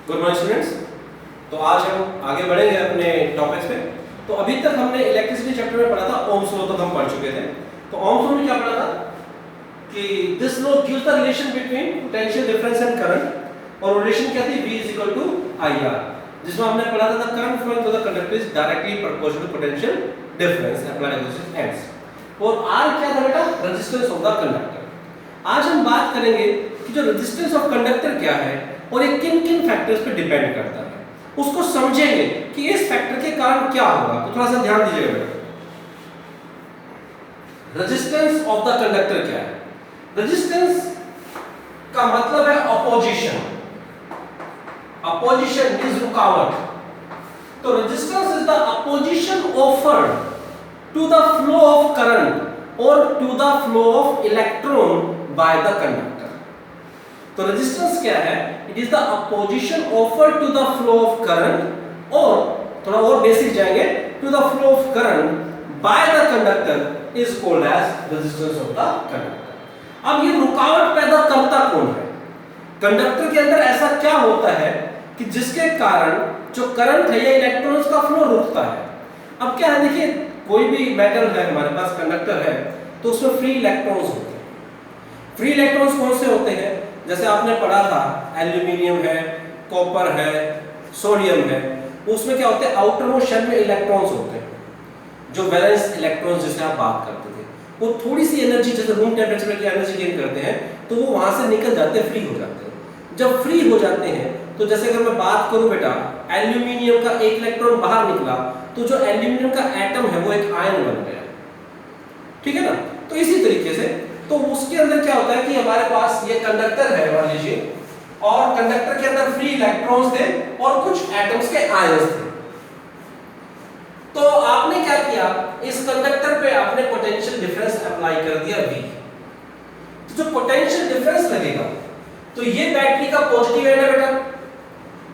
Good morning students. तो आज हम आगे बढ़ेंगे अपने टॉपिक्स पे। तो अभी तक हमने इलेक्ट्रिसिटी चैप्टर में पढ़ा था, ओम्स लॉ तक हम पढ़ चुके थे। तो ओम्स लॉ में क्या पढ़ा था कि this law gives the relation between potential difference and current, और रिलेशन क्या थी V IR, जिसमें हमने पढ़ा था current flowing through the conductor is directly proportional to potential difference applied resistance ends. और R क्या था बेटा? Resistance of the conductor. आज हम बात करेंगे कि जो रेजिस्टेंस ऑफ कंडक्टर क्या है और ये किन किन फैक्टर्स पे डिपेंड करता है, उसको समझेंगे कि इस फैक्टर के कारण क्या होगा। तो थोड़ा सा ध्यान दीजिएगा बेटा। रेजिस्टेंस ऑफ द कंडक्टर क्या है? रेजिस्टेंस का मतलब है अपोजिशन। अपोजिशन इज रुकावट। तो resistance is the opposition offered to the flow of current और to the flow of electron by the conductor. तो रेजिस्टेंस क्या है? It is the opposition offered to the flow of current, और थोड़ा और basic जाएंगे, to the flow of current by the conductor is called as resistance of the conductor. अब ये रुकावट पैदा करता कौन है? कंडक्टर के अंदर ऐसा क्या होता है कि जिसके कारण जो करंट है या इलेक्ट्रॉन्स का फ्लो रुकता है। अब क्या है, देखिए कोई भी मेटल है हमारे पास, कंडक्टर है, तो उसमें फ्री इलेक्ट्रॉन्स होते हैं। फ्री इलेक्ट्रॉन्स कौन से होते हैं? जैसे आपने पढ़ा था एल्यूमिनियम है, कॉपर है, सोडियम है, उसमें क्या होते हैं? आउटर मोस्ट शेल में इलेक्ट्रॉन्स होते हैं, जो वैलेंस इलेक्ट्रॉन्स जिससे आप बात करते थे, वो थोड़ी सी एनर्जी जैसे रूम टेम्परेचर में एनर्जी गेन करते हैं, तो वो वहां से निकल जाते हैं, फ्री हो जाते हैं। जब फ्री हो जाते हैं तो जैसे अगर मैं बात करूं बेटा, एल्यूमिनियम का एक इलेक्ट्रॉन बाहर निकला, तो जो एल्यूमिनियम का एटम है वो एक आयन बन गया, ठीक है ना। तो इसी तरीके से तो उसके अंदर क्या होता है कि हमारे पास ये कंडक्टर है मान लीजिए, और कंडक्टर के अंदर फ्री इलेक्ट्रॉन्स थे और कुछ एटम्स के आयंस थे। तो आपने क्या किया, इस कंडक्टर पे आपने पोटेंशियल डिफरेंस अप्लाई कर दिया V। तो जो पोटेंशियल डिफरेंस लगेगा, तो ये बैटरी का पॉजिटिव एंड है बेटा,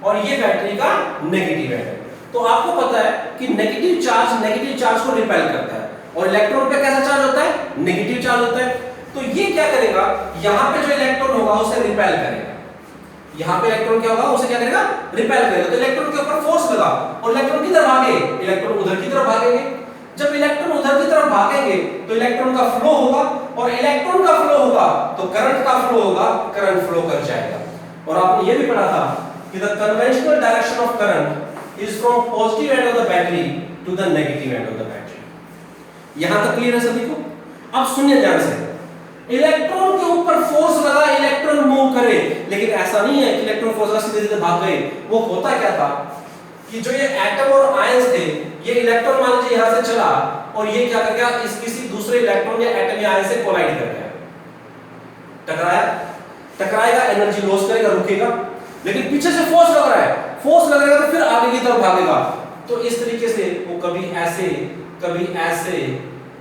और ये बैटरी का नेगेटिव एंड है। तो आपको पता है कि नेगेटिव चार्ज को रिपेल करता है, और इलेक्ट्रॉन पे कैसा चार्ज होता है? नेगेटिव चार्ज होता है। तो ये क्या करेगा, यहां पे जो इलेक्ट्रॉन होगा उसे रिपेल करेगा। यहां पे इलेक्ट्रॉन क्या होगा, उसे क्या करेगा? रिपेल करेगा। तो इलेक्ट्रॉन के ऊपर फोर्स लगा, और इलेक्ट्रॉन किधर भागे? इलेक्ट्रॉन उधर की तरफ भागेंगे। जब इलेक्ट्रॉन उधर की तरफ भागेंगे तो इलेक्ट्रॉन का फ्लो होगा, और इलेक्ट्रॉन का फ्लो होगा तो करंट का फ्लो होगा, करंट फ्लो कर जाएगा। और आपने ये भी पढ़ा था कि the conventional direction of current is from positive end of the battery to the negative end of the battery. यहां तक क्लियर है सभी को? अब सुनिए ध्यान से। इलेक्ट्रॉन के ऊपर फोर्स लगा, इलेक्ट्रॉन मूव करे, लेकिन ऐसा नहीं है कि इलेक्ट्रॉन फोर्स लगा सीधे सीधे भाग गए। वो होता क्या था कि जो ये एटम और आयंस थे, ये इलेक्ट्रॉन मान लीजिए यहां से चला, और ये क्या कर गया, इस किसी दूसरे इलेक्ट्रॉन या एटम या आयन से कोलाइड कर गया, टकराएगा, एनर्जी लॉस करेगा, रुकेगा। लेकिन पीछे से फोर्स लग रहा है, फोर्स लगेगा तो फिर आगे की तरफ भागेगा। तो इस तरीके से वो कभी ऐसे कभी ऐसे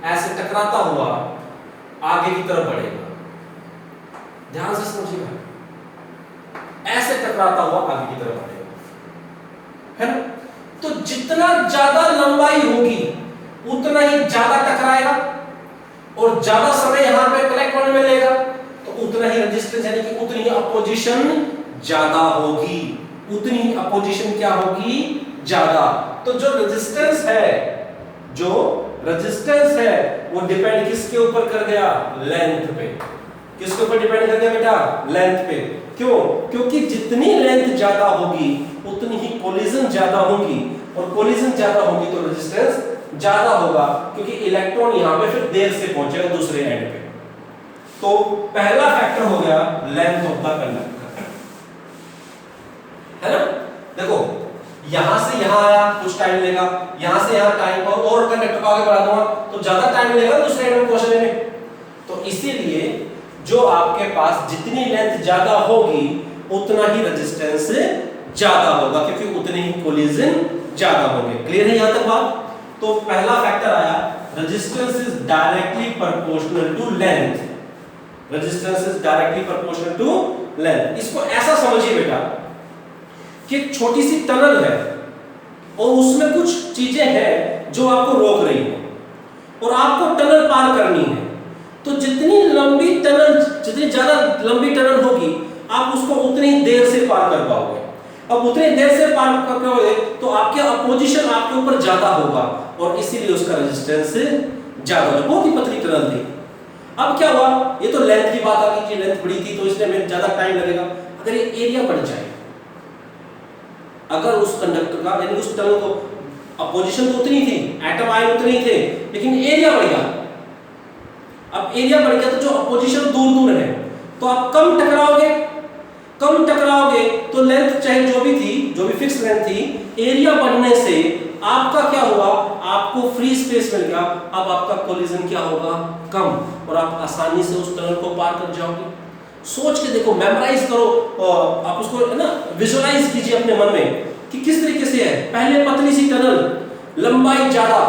ऐसे टकराता हुआ आगे की तरफ बढ़ेगा। ध्यान से समझिएगा, ऐसे टकराता हुआ आगे की तरफ बढ़ेगा, है ना। तो जितना ज्यादा लंबाई होगी उतना ही ज्यादा टकराएगा, और ज्यादा समय यहां पे कलेक्ट होने में लेगा, तो उतना ही रेजिस्टेंस यानी कि उतनी ही अपोजिशन ज्यादा होगी, उतनी ही अपोजिशन क्या होगी? ज्यादा। तो जो रेजिस्टेंस है वो डिपेंड किसके ऊपर कर गया? लेंथ पे। किसके ऊपर डिपेंड कर गया बेटा? लेंथ पे। क्यों? क्योंकि जितनी लेंथ ज्यादा होगी उतनी ही कोलिजन ज्यादा होगी, और कोलिजन ज्यादा होगी तो रेजिस्टेंस ज्यादा होगा, क्योंकि इलेक्ट्रॉन यहां पे फिर देर से पहुंचेगा दूसरे एंड पे। तो पहला फैक्टर हो गया लेंथ ऑफ द कंडक्टर, है ना। देखो यहां से यहां आया, कुछ टाइम लेगा, यहां से यहां टाइम, और कंडक्टर को आगे बढ़ा दूंगा तो ज्यादा टाइम लेगा दूसरे एंड में पहुंचने में। तो इसीलिए जो आपके पास जितनी लेंथ ज्यादा होगी उतना ही रेजिस्टेंस ज्यादा होगा, क्योंकि उतने ही कोलिजन ज्यादा होंगे। क्लियर है यहां तक बात? तो पहला फैक्टर आया, resistance is directly proportional to length. Resistance is directly proportional to length. इसको ऐसा समझिए बेटा कि एक छोटी सी टनल है, और उसमें कुछ चीजें हैं जो आपको रोक रही हैं, और आपको टनल पार करनी है। तो जितनी ज्यादा लंबी टनल होगी, आप उसको उतनी देर से पार कर पाओगे। अब उतने देर से पार करोगे तो आपके अपोजिशन आपके ऊपर ज्यादा होगा और इसीलिए उसका रेजिस्टेंस ज्यादा होगा। बहुत ही पतली टनल थी। अब क्या हुआ, ये तो लेंथ की बात आ गई कि लेंथ बड़ी थी तो इसलिए हमें ज्यादा टाइम लगेगा। अगर ये एरिया बढ़ जाए, अगर उस कंडक्टर का यानी उस टनल को अपोजिशन तो उतनी थी, एटम आयन उतने ही थे, लेकिन एरिया बढ़ गया। अब एरिया बढ़ गया तो जो अपोजिशन दूर दूर है तो आप कम टकराओगे। कम टकराओगे तो लेंथ चाहे जो भी थी, जो भी फिक्स लेंथ थी, एरिया बढ़ने से आपका क्या हुआ, आपको फ्री स्पेस मिल गया। अब आपका कोलिजन क्या होगा, कम, और आप आसानी से उस टनल को पार कर जाओगे। सोच के देखो, मेमोराइज करो, आप उसको है ना विजुअलाइज कीजिए अपने मन में कि किस तरीके से है। पहले पतली सी टनल, लंबाई ज्यादा,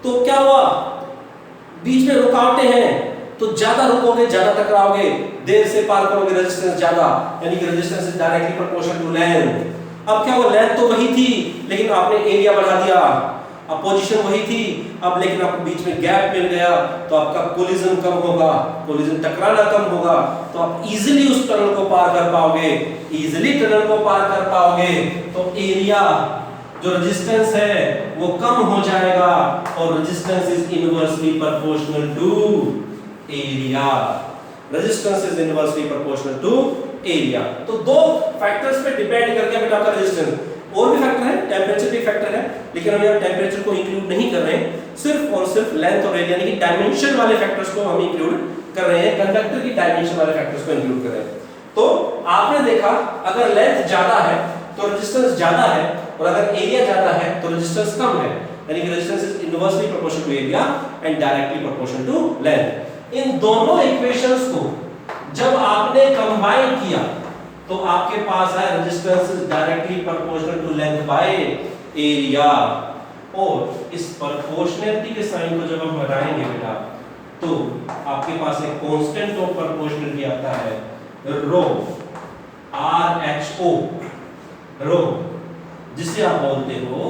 तो क्या हुआ, बीच में रुकावटें हैं तो ज्यादा रुकोगे, ज्यादा टकराओगे, देर से पार करोगे, रेजिस्टेंस ज्यादा, यानी कि resistance is directly proportional to length. अब क्या हुआ, लेंथ तो वही थी लेकिन आपने एरिया बढ़ा दिया, अपोजिशन वही थी अब, लेकिन आपको बीच में गैप मिल गया तो आपका कोलिजन कम होगा, कोलिजन टकराना कम होगा, तो आप इजीली उस टनल को पार कर पाओगे। इजीली टनल को पार कर पाओगे तो एरिया, जो रेजिस्टेंस है वो कम हो जाएगा और resistance is inversely proportional to area. Resistance is inversely proportional to area. तो दो फैक्टर्स पे डिपेंड करके बेटा आपका रेजिस्टेंस, और भी फैक्टर है, टेंपरेचर भी फैक्टर है, लेकिन हम यहाँ टेंपरेचर को इंक्लूड नहीं कर रहे हैं, सिर्फ और सिर्फ लेंथ और एरिया यानी कि डायमेंशन वाले फैक्टर्स को हम इंक्लूड कर रहे हैं, कंडक्टर की डायमेंशन वाले फैक्टर्स को इंक्लूड कर रहे हैं। तो आपने देखा, अगर लेंथ ज्यादा है तो रेजिस्टेंस ज्यादा है, और अगर एरिया ज्यादा है तो रेजिस्टेंस कम है, यानी कि resistance is inversely proportional to area and directly proportional to length. इन दोनों इक्वेशंस को जब आपने कंबाइन किया तो आपके पास है resistance is directly proportional to length by area. और इस प्रोपोर्शनैलिटी के साइन को जब हम हटाएंगे बेटा तो आपके पास एक कांस्टेंट ऑफ प्रोपोर्शनैलिटी आता है, रो, RHO, रो, जिसे आप बोलते हो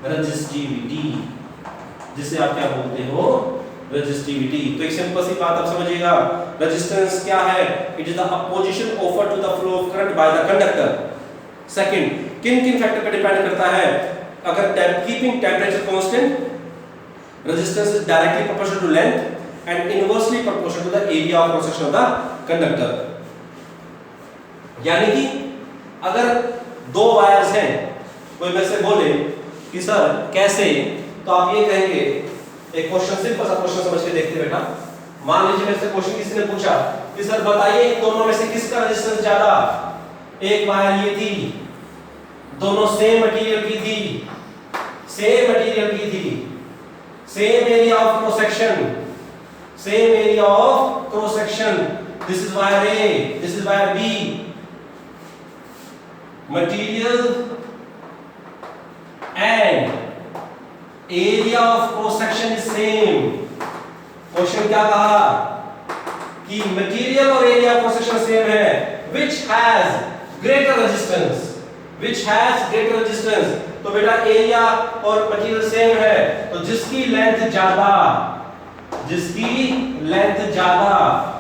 रेजिस्टिविटी, जिसे आप क्या बोलते हो, रेजिस्टिविटी। तो एक सिंपल सी बात आप समझिएगा, रेजिस्टेंस क्या है, it is the opposition offered to the flow of current by the conductor. Second, किन किन फैक्टर पर डिपेंड करता है, अगर keeping temperature constant, resistance is directly proportional to length and inversely proportional to the area of cross section of the conductor. यानी कि अगर दो वायर्स हैं, कोई मेरे से बोले कि सर कैसे, तो आप ये कहेंगे, एक क्वेश्चन, सिंपल सा क्वेश्चन समझ के देखते बेटा। मान लीजिए मेरे से क्वेश्चन किसी ने पूछा कि सर बताइए इन दोनों में से किसका रेजिस्टेंस ज्यादा। एक वायर ये थी, दोनों सेम मटेरियल की थी, सेम मटेरियल की थी, same area of cross section, same area of cross section, this is wire A, this is wire B, material and area of cross section is same। Question क्या कहा कि material और area of cross section same है, which has greater resistance, which has greater resistance। तो बेटा area और material same है तो जिसकी लेंथ ज्यादा, जिसकी लेंथ ज्यादा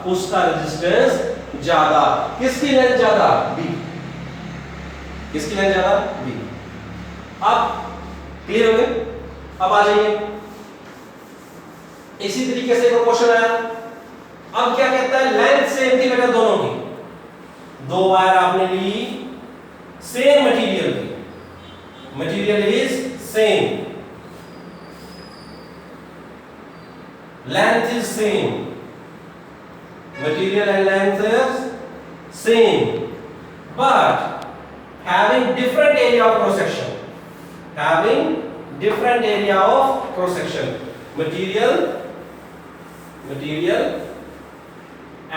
उसका रेजिस्टेंस ज्यादा। किसकी लेंथ ज्यादा, बी, किसकी लेंथ ज्यादा, बी। अब क्लियर हो गए। अब आ जाइए, इसी तरीके से एक क्वेश्चन आया। अब क्या कहता है, लेंथ सेम थी बेटा दोनों की, दो वायर आपने ली, सेम मटेरियल की, material is same, length is same, material and length is same, but having different area of cross section, having different area of cross section, material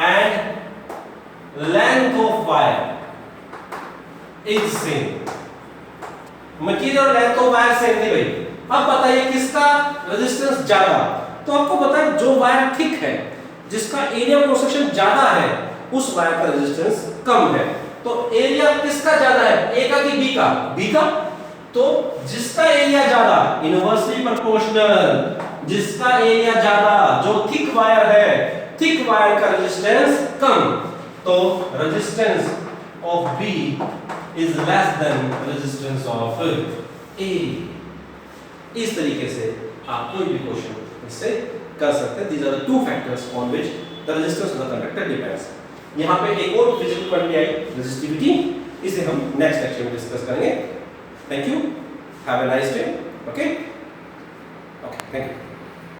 and length of wire is same, material length of wire same थी भाई। अब बताइए किसका resistance ज्यादा। तो आपको पता है जो वायर थिक है, जिसका एरिया क्रॉस सेक्शन ज्यादा है, उस वायर का रेजिस्टेंस कम है। तो एरिया किसका ज्यादा है, ए का कि बी का, बी का। तो जिसका एरिया ज्यादा इनवर्सली प्रोपोर्शनल, जिसका एरिया ज्यादा, जो थिक वायर है, थिक वायर का रेजिस्टेंस कम, तो resistance of B is less than resistance of area. इस तरीके से आप कोई भी क्वेश्चन इससे कर सकते हैं. These are the two factors on which the resistance of the conductor depends. यहाँ पे एक और फिजिकल क्वांटिटी आई, रेजिस्टिविटी. इसे हम नेक्स्ट लेक्चर में डिस्कस करेंगे. Thank you. Have a nice day. Okay. Okay, thank you.